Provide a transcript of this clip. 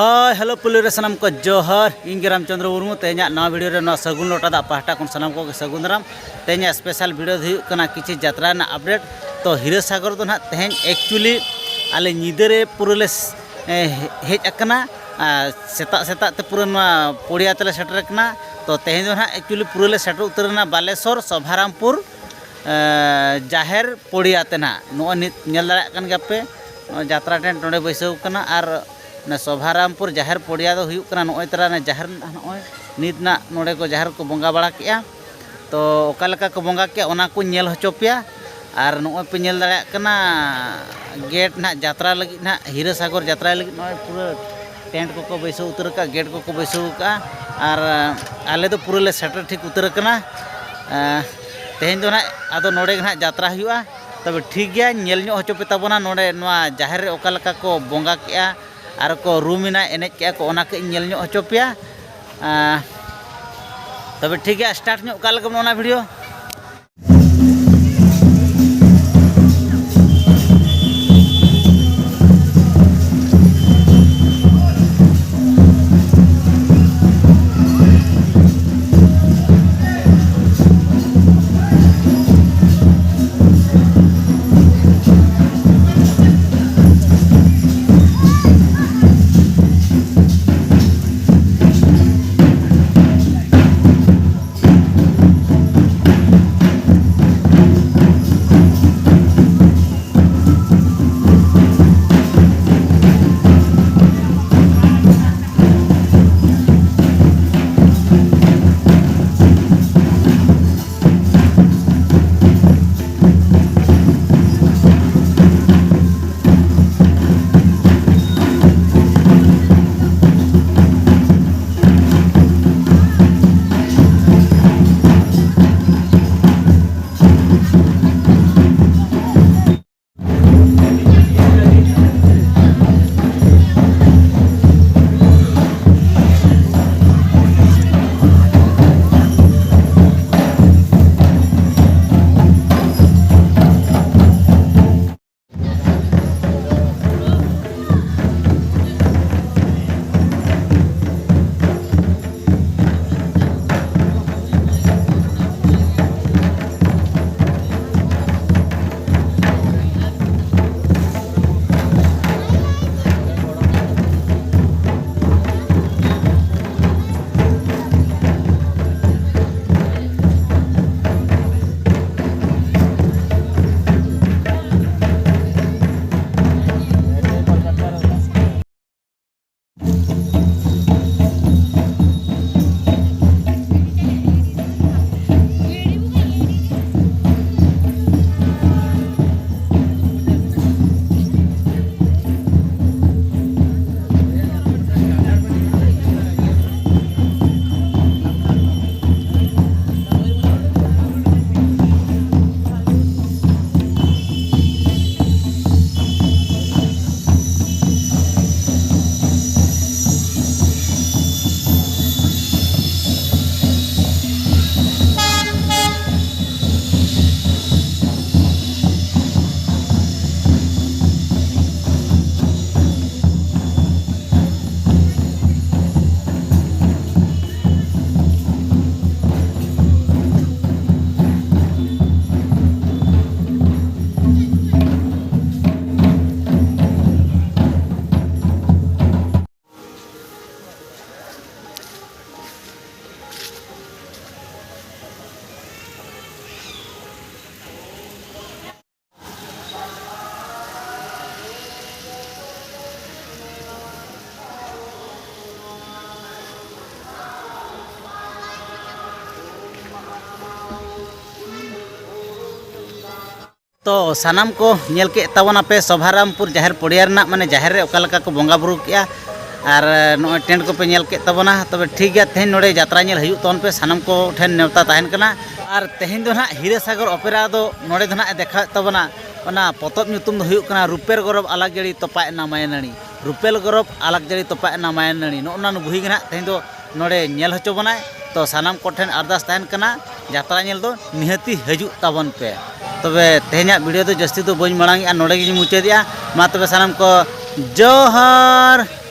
Hi hello police सामान को जोहर इंगे रामचंद्र मुर्मू तेना नवा वीडियो रे नवा सगुन लोटा दा पाहटा को सामान को सगुन दाराम तेना स्पेशल वीडियो हुई कना किछि यात्रा ना अपडेट तो हीरा सागर दो ना तेहन एक्चुअली आले निदरे पुरले हेज अकना सेता सेता ते पुरा नवा पोड़िया तले सेटर कना तो तेहन दो ना एक्चुअली पुरले सेटर उतरना बालेश्वर सभारामपुर जाहेर पोड़िया तेना नो नेल दाड़ा कन गपे यात्रा टेंट नोडे बैसव कना आर ना सभारामपुर जाहेर पोड़िया दो हुयुक कना नोय तरा ना जाहेर नोय नित ना नोडे को जाहेर को बंगा बाड़ा किया तो ओका लेका को बंगा किया ओना को नेल होचो पिया आर नोय पे नेल दाड़ा कना गेट ना यात्रा लगी ना हीरा सागर यात्रा लगी नोय पूरा टेंट को बैसव उतर का गेट को बैसव का आर आले दो पूरा ले सेटर ठीक उतर कना तेहन दो ना आदो नोडे ना यात्रा हुआ तब ठीक गया नेल ᱧᱚᱜ होचो पे ताबोना नोडे नोआ जाहेर रे ओका लेका को बंगा किया आर को रूमिना एनेज के को ओना के नेल ᱧᱚᱜ होचो पिया तब ठीक है स्टार्ट ᱧᱚᱜ का लगे ओना वीडियो तो सानाम को नेल के तबना पे सभारामपुर जाहेर पोड़िया माने जाहेर रे ओका लेका को बंगा बुरु किया आर नो टेंट को पे नेल के तबना तबे ठीक गया तेहन नोडे यात्रा नेल हुयुक तोन पे सानाम को ठेन नेवता ताहेन कना आर तेहन दो ना हीरा सागर ओपेरा दो नोडे दो ना देखा तबना ओना पतब ᱧᱩᱛᱩᱢ दो हुयुक कना रुपेल गरब अलग जड़ी तोपाय ना मायनाणी रुपेल गरब अलग जड़ी तोपाय ना मायनाणी नोना बुही गना तेहन दो नोडे नेल होचो बनाय तो सानाम को ठेन अरदास ताहेन कना यात्रा नेल दो निहती हजु ताबन पे तबे तेहना वीडियो तो जस्ती तो बन मांग नोड़े मुचाद मा तबे सानाम को जोहर।